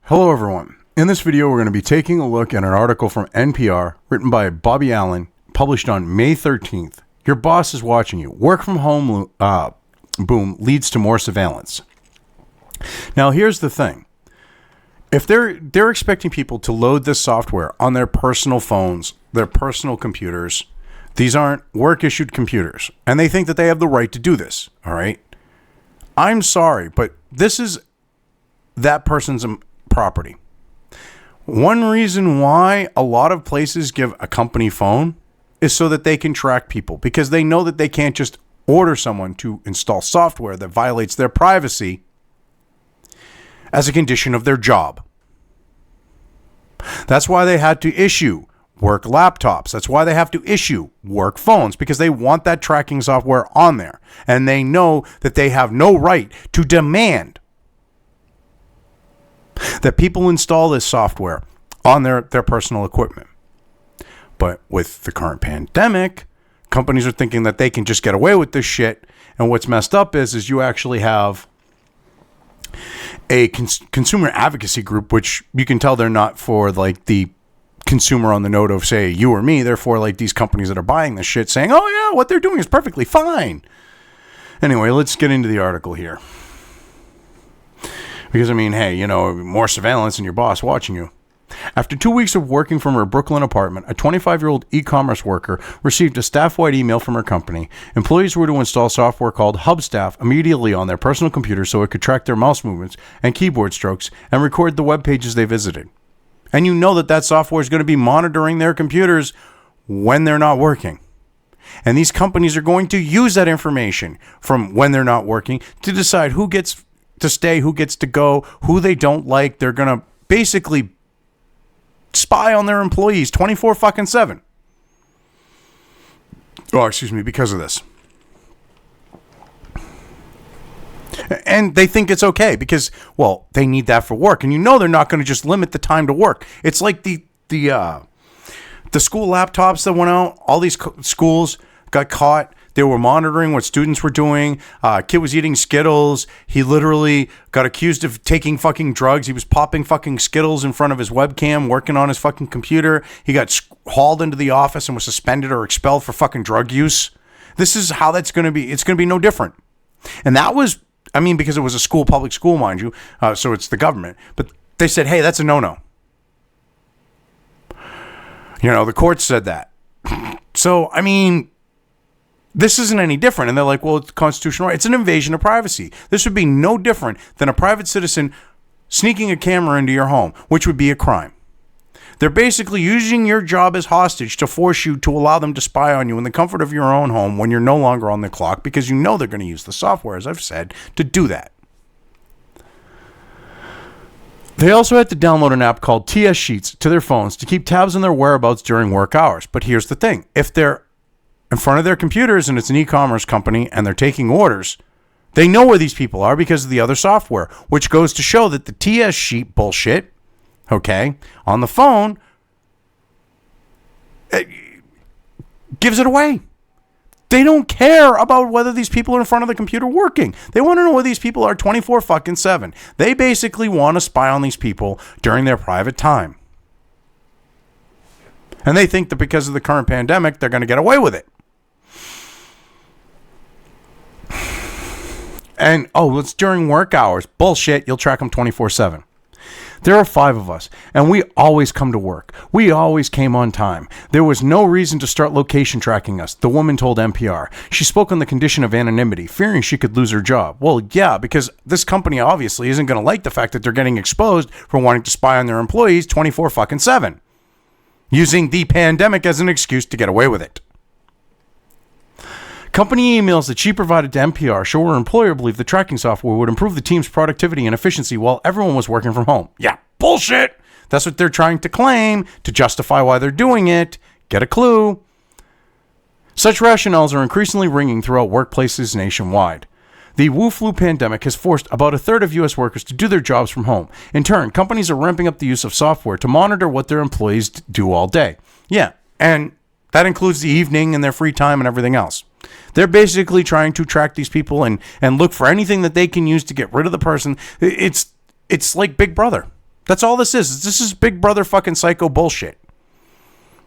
Hello everyone. In this video we're going to be taking a look at an article from NPR written by Bobby Allen, published on May 13th. Your boss is watching you. Work from home boom leads to more surveillance. Now here's the thing. If they're expecting people to load this software on their personal phones, their personal computers, these aren't work-issued computers, and they think that they have the right to do this, all right? I'm sorry, but this is that person's property. One reason why a lot of places give a company phone is so that they can track people, because they know that they can't just order someone to install software that violates their privacy as a condition of their job. That's why they had to issue work laptops. That's why they have to issue work phones, because they want that tracking software on there. And they know that they have no right to demand that people install this software on their personal equipment. But with the current pandemic, companies are thinking that they can just get away with this shit. And what's messed up is you actually have a consumer advocacy group, which you can tell they're not for like the consumer on the note of, say, you or me. They're for like these companies that are buying this shit saying, oh yeah, what they're doing is perfectly fine. Anyway, let's get into the article here. Because, I mean, hey, you know, more surveillance and your boss watching you. After 2 weeks of working from her Brooklyn apartment, a 25-year-old e-commerce worker received a staff-wide email from her company. Employees were to install software called HubStaff immediately on their personal computer so it could track their mouse movements and keyboard strokes and record the web pages they visited. And you know that software is going to be monitoring their computers when they're not working. And these companies are going to use that information from when they're not working to decide who gets to stay, who gets to go, who they don't like. They're going to basically spy on their employees 24/7. Oh, excuse me, because of this. And they think it's okay because, well, they need that for work. And you know they're not going to just limit the time to work. It's like the school laptops that went out. All these schools got caught. They were monitoring what students were doing. Kid was eating Skittles. He literally got accused of taking fucking drugs. He was popping fucking Skittles in front of his webcam, working on his fucking computer. He got hauled into the office and was suspended or expelled for fucking drug use. This is how that's going to be. It's going to be no different. And that was, I mean, because it was a public school, mind you, so it's the government. But they said, hey, that's a no-no. You know, the courts said that. So, I mean, this isn't any different. And they're like, well, it's constitutional right. It's an invasion of privacy. This would be no different than a private citizen sneaking a camera into your home, which would be a crime. They're basically using your job as hostage to force you to allow them to spy on you in the comfort of your own home when you're no longer on the clock, because you know they're going to use the software, as I've said, to do that. They also had to download an app called TS Sheets to their phones to keep tabs on their whereabouts during work hours. But here's the thing. If they're in front of their computers and it's an e-commerce company and they're taking orders, they know where these people are because of the other software, which goes to show that the TS Sheet bullshit, okay, on the phone, it gives it away. They don't care about whether these people are in front of the computer working. They want to know where these people are 24/7. They basically want to spy on these people during their private time. And they think that because of the current pandemic, they're going to get away with it. And, oh, it's during work hours. Bullshit. You'll track them 24/7. There are 5 of us, and we always come to work. We always came on time. There was no reason to start location tracking us, the woman told NPR. She spoke on the condition of anonymity, fearing she could lose her job. Well, yeah, because this company obviously isn't going to like the fact that they're getting exposed for wanting to spy on their employees 24/7, using the pandemic as an excuse to get away with it. Company emails that she provided to NPR show her employer believed the tracking software would improve the team's productivity and efficiency while everyone was working from home. Yeah, bullshit. That's what they're trying to claim to justify why they're doing it. Get a clue. Such rationales are increasingly ringing throughout workplaces nationwide. The Wu flu pandemic has forced about a third of U.S. workers to do their jobs from home. In turn, companies are ramping up the use of software to monitor what their employees do all day. Yeah, and that includes the evening and their free time and everything else. They're basically trying to track these people and look for anything that they can use to get rid of the person. It's like Big Brother. That's all this is. This is Big Brother fucking psycho bullshit.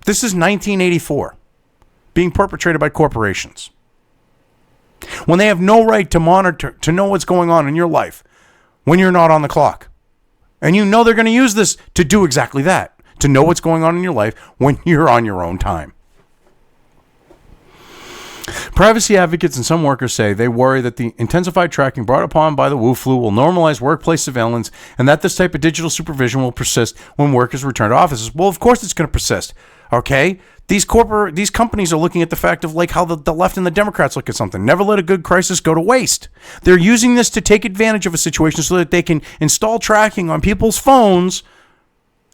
This is 1984 being perpetrated by corporations. When they have no right to monitor, to know what's going on in your life when you're not on the clock. And you know they're going to use this to do exactly that, to know what's going on in your life when you're on your own time. Privacy advocates and some workers say they worry that the intensified tracking brought upon by the Wu flu will normalize workplace surveillance and that this type of digital supervision will persist when workers return to offices. Well, of course it's going to persist, okay? These companies are looking at the fact of like how the left and the Democrats look at something. Never let a good crisis go to waste. They're using this to take advantage of a situation so that they can install tracking on people's phones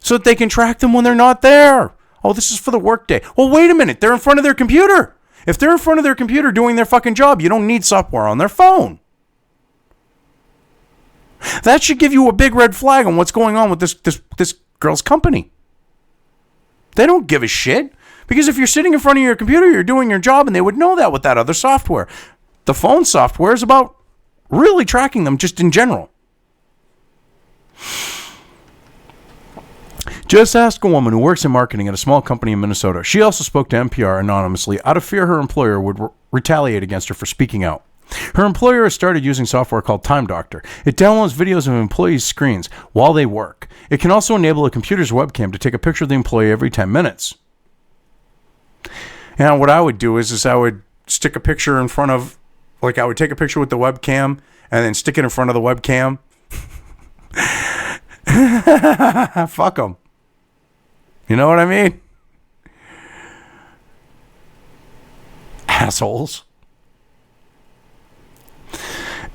so that they can track them when they're not there. Oh, this is for the workday. Well, wait a minute. They're in front of their computer. If they're in front of their computer doing their fucking job, you don't need software on their phone. That should give you a big red flag on what's going on with this girl's company. They don't give a shit. Because if you're sitting in front of your computer, you're doing your job, and they would know that with that other software. The phone software is about really tracking them just in general. Just ask a woman who works in marketing at a small company in Minnesota. She also spoke to NPR anonymously out of fear her employer would retaliate against her for speaking out. Her employer has started using software called Time Doctor. It downloads videos of employees' screens while they work. It can also enable a computer's webcam to take a picture of the employee every 10 minutes. And what I would do is I would stick a picture in front of, like I would take a picture with the webcam and then stick it in front of the webcam. Fuck them. You know what I mean? Assholes.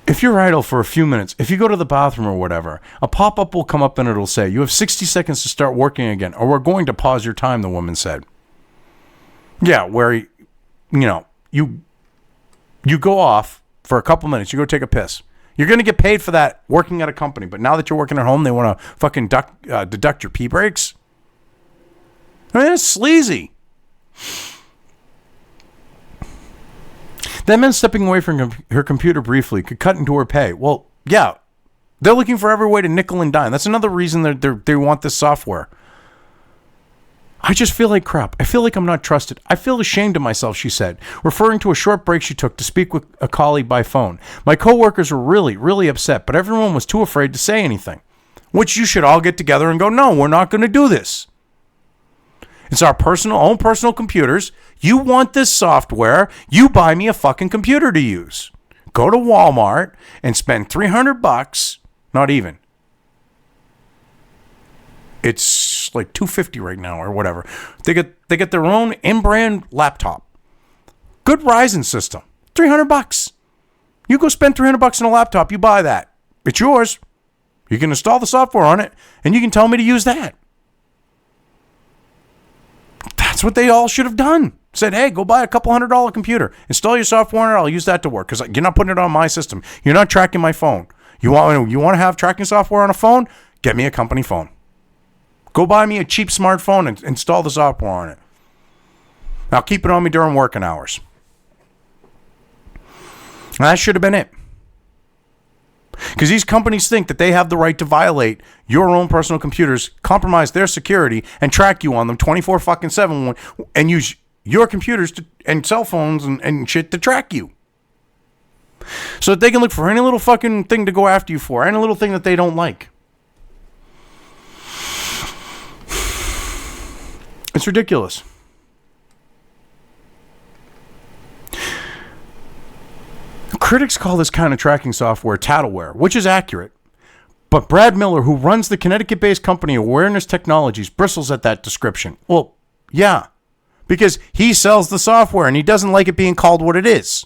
If you're idle for a few minutes, if you go to the bathroom or whatever, a pop-up will come up and it'll say, you have 60 seconds to start working again, or we're going to pause your time, the woman said. Yeah, where, you know, you go off for a couple minutes, you go take a piss. You're going to get paid for that working at a company, but now that you're working at home, they want to fucking deduct your pee breaks? I mean, it's sleazy. That meant stepping away from her computer briefly could cut into her pay. Well, yeah, they're looking for every way to nickel and dime. That's another reason they want this software. I just feel like crap. I feel like I'm not trusted. I feel ashamed of myself, she said, referring to a short break she took to speak with a colleague by phone. My coworkers were really, really upset, but everyone was too afraid to say anything. Which you should all get together and go, no, we're not going to do this. It's our own personal computers. You want this software, you buy me a fucking computer to use. Go to Walmart and spend $300, not even. It's like $250 right now or whatever. They get their own in-brand laptop. Good Ryzen system. $300. You go spend $300 on a laptop, you buy that. It's yours. You can install the software on it, and you can tell me to use that. That's what they all should have done. Said, hey, go buy a couple $100 computer. Install your software on it. I'll use that to work because you're not putting it on my system. You're not tracking my phone. You want to have tracking software on a phone? Get me a company phone. Go buy me a cheap smartphone and install the software on it. Now keep it on me during working hours. And that should have been it. Because these companies think that they have the right to violate your own personal computers, compromise their security, and track you on them 24/7 and use your computers and cell phones and shit to track you. So that they can look for any little fucking thing to go after you for, any little thing that they don't like. It's ridiculous. Critics call this kind of tracking software tattleware, which is accurate. But Brad Miller, who runs the Connecticut-based company Awareness Technologies, bristles at that description. Well, yeah, because he sells the software and he doesn't like it being called what it is.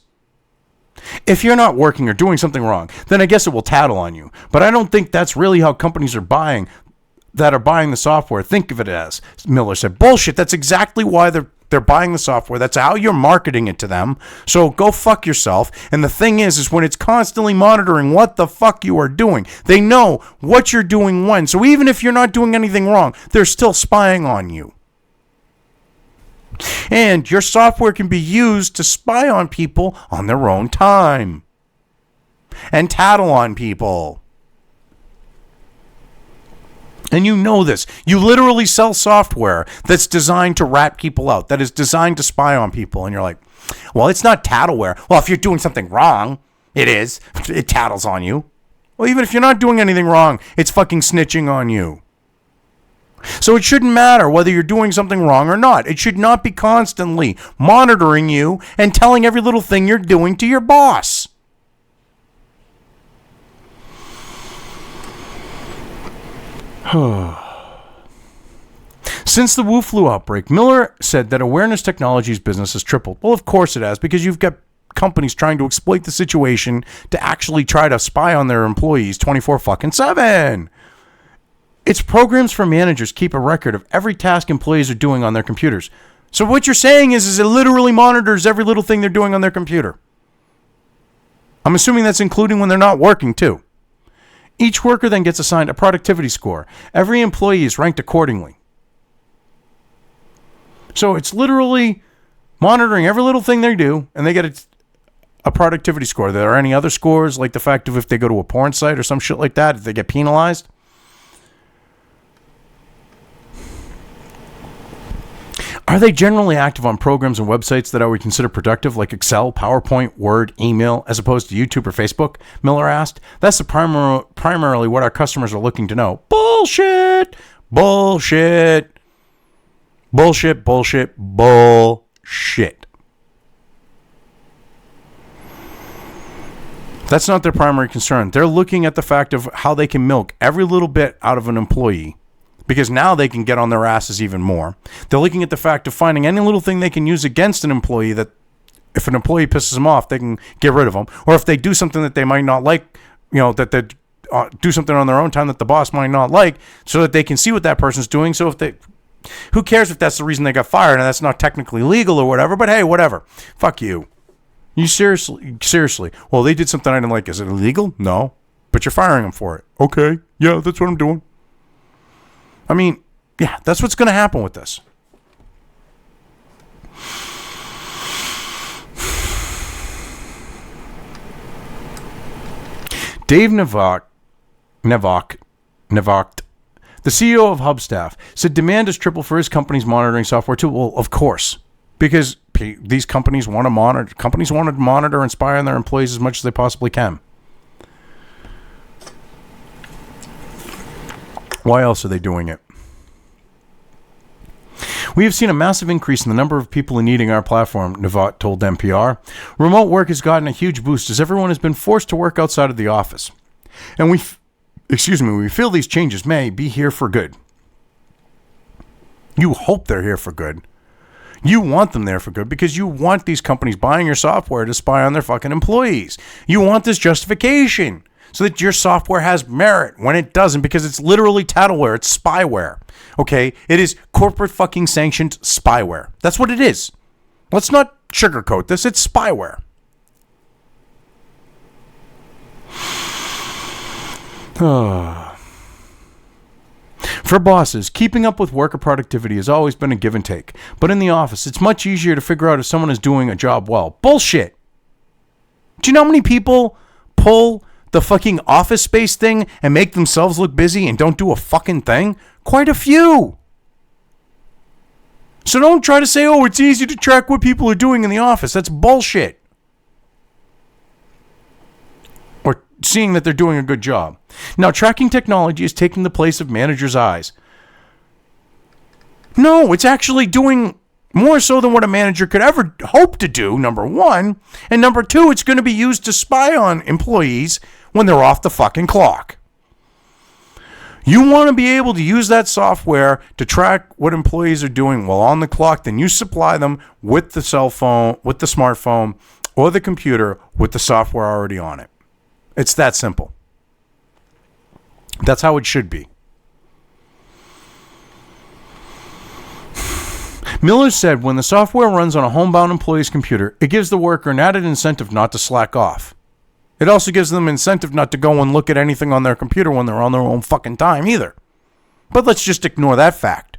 If you're not working or doing something wrong, then I guess it will tattle on you. But I don't think that's really how companies are buying the software. Think of it as, Miller said, bullshit. That's exactly why they're buying the software. That's how you're marketing it to them. So go fuck yourself. And the thing is when it's constantly monitoring what the fuck you are doing, they know what you're doing when. So even if you're not doing anything wrong, they're still spying on you. And your software can be used to spy on people on their own time and tattle on people. And you know this. You literally sell software that's designed to rat people out, that is designed to spy on people. And you're like, well, it's not tattleware. Well, if you're doing something wrong, it is. It tattles on you. Well, even if you're not doing anything wrong, it's fucking snitching on you. So it shouldn't matter whether you're doing something wrong or not. It should not be constantly monitoring you and telling every little thing you're doing to your boss. Since the Wu flu outbreak, Miller said that awareness technologies business has tripled. Well, of course it has, because you've got companies trying to exploit the situation to actually try to spy on their employees 24/7. Its programs for managers keep a record of every task employees are doing on their computers. So what you're saying is it literally monitors every little thing they're doing on their computer. I'm assuming that's including when they're not working too. Each worker then gets assigned a productivity score. Every employee is ranked accordingly. So it's literally monitoring every little thing they do, and they get a productivity score. Are there any other scores, like the fact of if they go to a porn site or some shit like that, if they get penalized? Are they generally active on programs and websites that I would consider productive, like Excel, PowerPoint, Word, email, as opposed to YouTube or Facebook? Miller asked. That's primarily what our customers are looking to know. Bullshit! Bullshit! Bullshit, bullshit, bullshit. That's not their primary concern. They're looking at the fact of how they can milk every little bit out of an employee, because now they can get on their asses even more. They're looking at the fact of finding any little thing they can use against an employee, that if an employee pisses them off, they can get rid of them. Or if they do something that they might not like, that they do something on their own time that the boss might not like, so that they can see what that person's doing. So if they, who cares if that's the reason they got fired and that's not technically legal or whatever, but hey, whatever. Fuck you. You seriously. Well, they did something I didn't like. Is it illegal? No. But you're firing them for it. Okay. Yeah, that's what I'm doing. I mean, yeah, that's what's going to happen with this. Dave Novak, the CEO of Hubstaff, said demand has tripled for his company's monitoring software too. Well, of course, because these companies want to monitor and spy on their employees as much as they possibly can. Why else are they doing it? We have seen a massive increase in the number of people needing our platform, Novak told NPR. Remote work has gotten a huge boost as everyone has been forced to work outside of the office. And we feel these changes may be here for good. You hope they're here for good. You want them there for good because you want these companies buying your software to spy on their fucking employees. You want this justification so that your software has merit when it doesn't, because it's literally tattleware. It's spyware. Okay? It is corporate fucking sanctioned spyware. That's what it is. Let's not sugarcoat this. It's spyware. For bosses, keeping up with worker productivity has always been a give and take. But in the office, it's much easier to figure out if someone is doing a job well. Bullshit. Do you know how many people pull the fucking Office Space thing and make themselves look busy and don't do a fucking thing? Quite a few. So don't try to say, oh, it's easy to track what people are doing in the office. That's bullshit. Or seeing that they're doing a good job. Now, tracking technology is taking the place of managers' eyes. No, it's actually doing more so than what a manager could ever hope to do, number one. And number two, it's going to be used to spy on employees when they're off the fucking clock. You want to be able to use that software to track what employees are doing while on the clock, then you supply them with the cell phone, with the smartphone, or the computer with the software already on it. It's that simple. That's how it should be. Miller said when the software runs on a homebound employee's computer, it gives the worker an added incentive not to slack off. It also gives them incentive not to go and look at anything on their computer when they're on their own fucking time either. But let's just ignore that fact.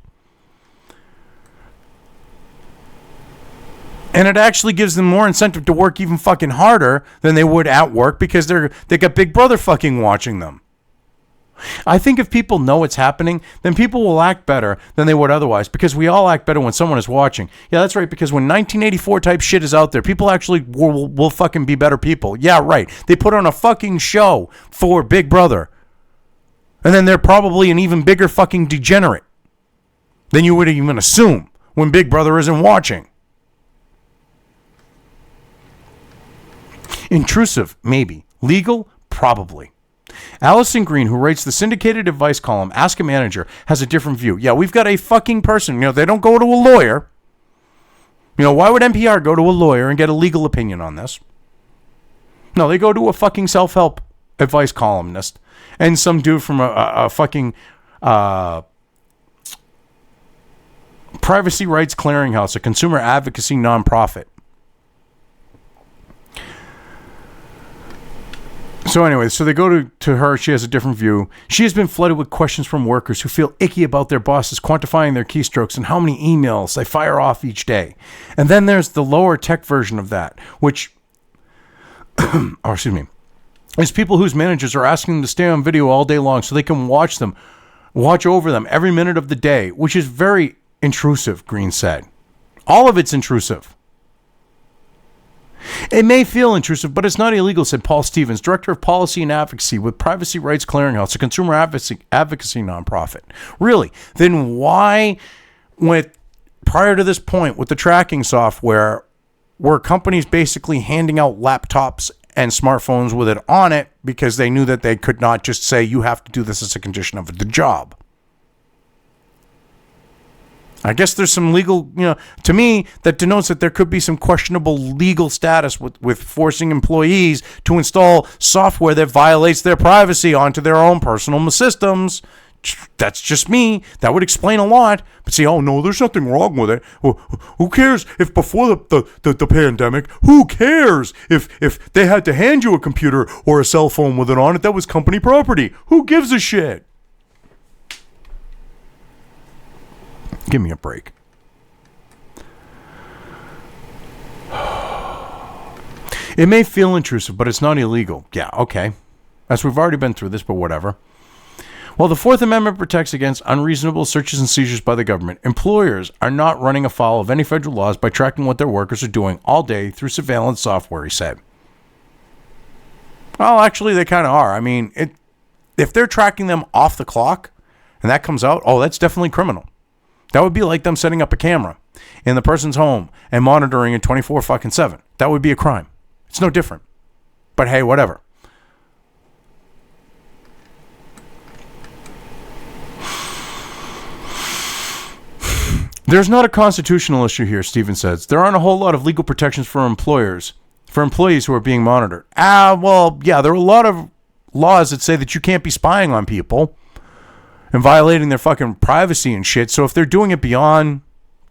And it actually gives them more incentive to work even fucking harder than they would at work because they got Big Brother fucking watching them. I think if people know it's happening, then people will act better than they would otherwise, because we all act better when someone is watching. Yeah, that's right, because when 1984 type shit is out there, people actually will fucking be better people. Yeah, right. They put on a fucking show for Big Brother. And then they're probably an even bigger fucking degenerate than you would even assume when Big Brother isn't watching. Intrusive, maybe. Legal, probably. Allison Green, who writes the syndicated advice column, Ask a Manager, has a different view. Yeah, we've got a fucking person. They don't go to a lawyer. Why would NPR go to a lawyer and get a legal opinion on this? No, they go to a fucking self-help advice columnist and some dude from a fucking privacy rights clearinghouse, a consumer advocacy nonprofit. So anyway, they go to her. She has a different view. She has been flooded with questions from workers who feel icky about their bosses quantifying their keystrokes and how many emails they fire off each day. And then there's the lower tech version of that, which, is people whose managers are asking them to stay on video all day long so they can watch over them every minute of the day, which is very intrusive, Green said. All of it's intrusive. It may feel intrusive, but it's not illegal, said Paul Stevens, Director of Policy and Advocacy with Privacy Rights Clearinghouse, a consumer advocacy nonprofit. Really? Then why, prior to this point, with the tracking software, were companies basically handing out laptops and smartphones with it on it because they knew that they could not just say, you have to do this as a condition of the job? I guess there's some legal, to me, that denotes that there could be some questionable legal status with forcing employees to install software that violates their privacy onto their own personal systems. That's just me. That would explain a lot. But see, oh no, there's nothing wrong with it. Well, who cares if before the pandemic, who cares if they had to hand you a computer or a cell phone with it on it that was company property? Who gives a shit? Give me a break. It may feel intrusive, but it's not illegal. Yeah, okay. As we've already been through this, but whatever. While the Fourth Amendment protects against unreasonable searches and seizures by the government, employers are not running afoul of any federal laws by tracking what their workers are doing all day through surveillance software, he said. Well, actually, they kind of are. I mean, if they're tracking them off the clock and that comes out, that's definitely criminal. That would be like them setting up a camera in the person's home and monitoring it 24/7. That would be a crime. It's no different. But hey, whatever. There's not a constitutional issue here, Stevens says. There aren't a whole lot of legal protections for employees who are being monitored. Well, yeah, there are a lot of laws that say that you can't be spying on people and violating their fucking privacy and shit. So if they're doing it beyond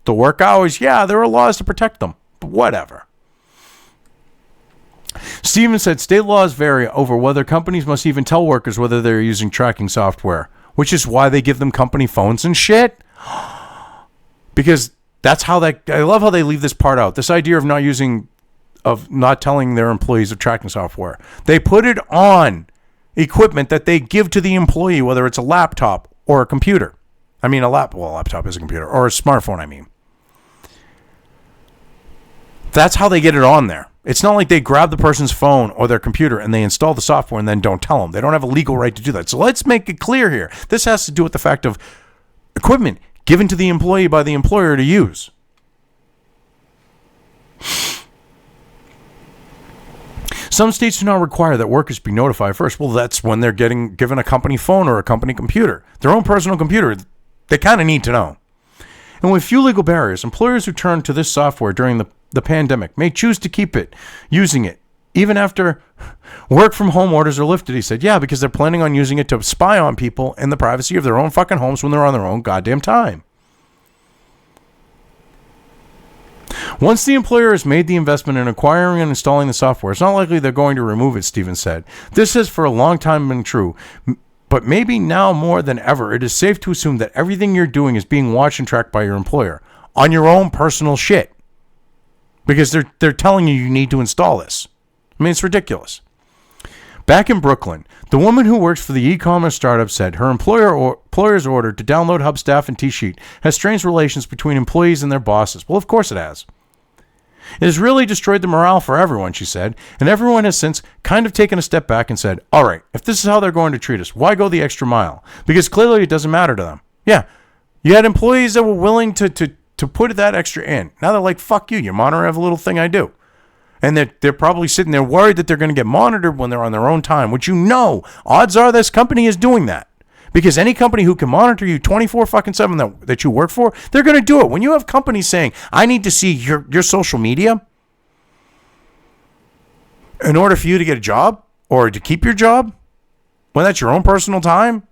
the work hours, yeah, there are laws to protect them. But whatever. Stevens said state laws vary over whether companies must even tell workers whether they're using tracking software, which is why they give them company phones and shit. Because that's how I love how they leave this part out. This idea of not telling their employees of tracking software. They put it on equipment that they give to the employee, whether it's a laptop or a computer. I mean, a laptop is a computer, or a smartphone, I mean. That's how they get it on there. It's not like they grab the person's phone or their computer and they install the software and then don't tell them. They don't have a legal right to do that. So let's make it clear here. This has to do with the fact of equipment given to the employee by the employer to use. Some states do not require that workers be notified first. Well, that's when they're given a company phone or a company computer. Their own personal computer. They kind of need to know. And with few legal barriers, employers who turn to this software during the pandemic may choose to keep using it, even after work from home orders are lifted. He said, yeah, because they're planning on using it to spy on people in the privacy of their own fucking homes when they're on their own goddamn time. Once the employer has made the investment in acquiring and installing the software, it's not likely they're going to remove it, Stevens said. This has for a long time been true, but maybe now more than ever, it is safe to assume that everything you're doing is being watched and tracked by your employer on your own personal shit. Because they're telling you need to install this. I mean, it's ridiculous. Back in Brooklyn, the woman who works for the e-commerce startup said her employer's order to download Hub Staff and T-Sheet has strained relations between employees and their bosses. Well, of course it has. It has really destroyed the morale for everyone, she said, and everyone has since kind of taken a step back and said, all right, if this is how they're going to treat us, why go the extra mile? Because clearly it doesn't matter to them. Yeah, you had employees that were willing to put that extra in. Now they're like, fuck you, you monitor every little thing I do. And they're probably sitting there worried that they're going to get monitored when they're on their own time, which odds are this company is doing that. Because any company who can monitor you 24/7 that you work for, they're going to do it. When you have companies saying, I need to see your social media in order for you to get a job or to keep your job, when that's your own personal time,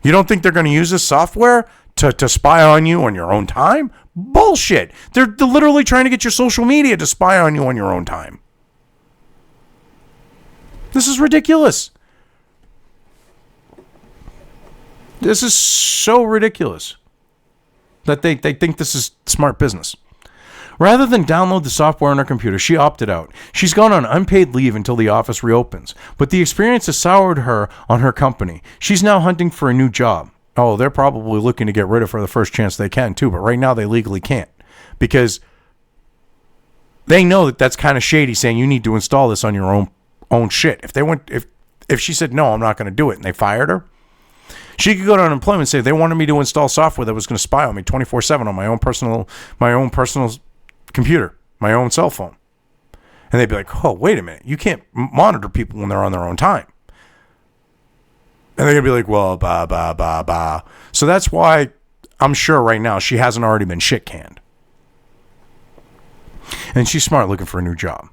you don't think they're going to use this software to spy on you on your own time? Bullshit. They're literally trying to get your social media to spy on you on your own time. This is ridiculous. This is so ridiculous that they think this is smart business. Rather than download the software on her computer, she opted out. She's gone on unpaid leave until the office reopens, but the experience has soured her on her company. She's now hunting for a new job. Oh, they're probably looking to get rid of her the first chance they can too, but right now they legally can't because they know that that's kind of shady, saying you need to install this on your own shit. If she said no, I'm not going to do it, and they fired her, she could go to unemployment and say they wanted me to install software that was going to spy on me 24/7 on my own personal computer, my own cell phone. And they'd be like, oh, wait a minute. You can't monitor people when they're on their own time. And they're going to be like, well, bah. So that's why I'm sure right now she hasn't already been shit canned. And she's smart looking for a new job.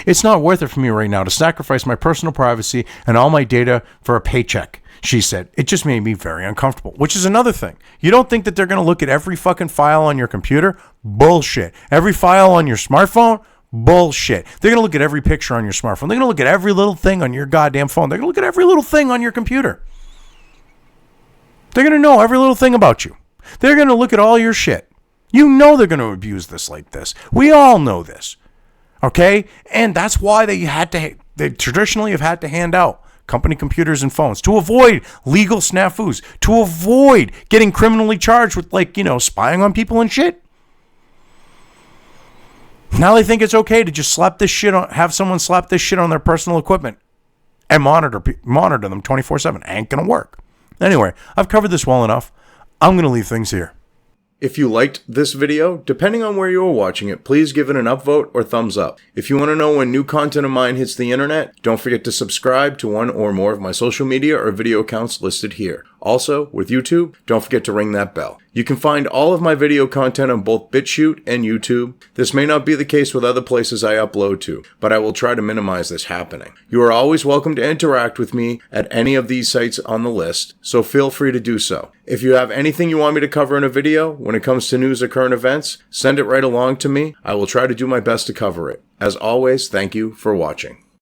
It's not worth it for me right now to sacrifice my personal privacy and all my data for a paycheck, she said. It just made me very uncomfortable, which is another thing. You don't think that they're going to look at every fucking file on your computer? Bullshit. Every file on your smartphone? Bullshit. They're going to look at every picture on your smartphone. They're going to look at every little thing on your goddamn phone. They're going to look at every little thing on your computer. They're going to know every little thing about you. They're going to look at all your shit. You know they're going to abuse this like this. We all know this. Okay? And that's why they traditionally have had to hand out company computers and phones to avoid legal snafus, to avoid getting criminally charged with, spying on people and shit. Now they think it's okay to just have someone slap this shit on their personal equipment and monitor them 24/7. Ain't gonna work. Anyway, I've covered this well enough. I'm gonna leave things here. If you liked this video, depending on where you are watching it, please give it an upvote or thumbs up. If you want to know when new content of mine hits the internet, don't forget to subscribe to one or more of my social media or video accounts listed here. Also, with YouTube, don't forget to ring that bell. You can find all of my video content on both BitChute and YouTube. This may not be the case with other places I upload to, but I will try to minimize this happening. You are always welcome to interact with me at any of these sites on the list, so feel free to do so. If you have anything you want me to cover in a video, when it comes to news or current events, send it right along to me. I will try to do my best to cover it. As always, thank you for watching.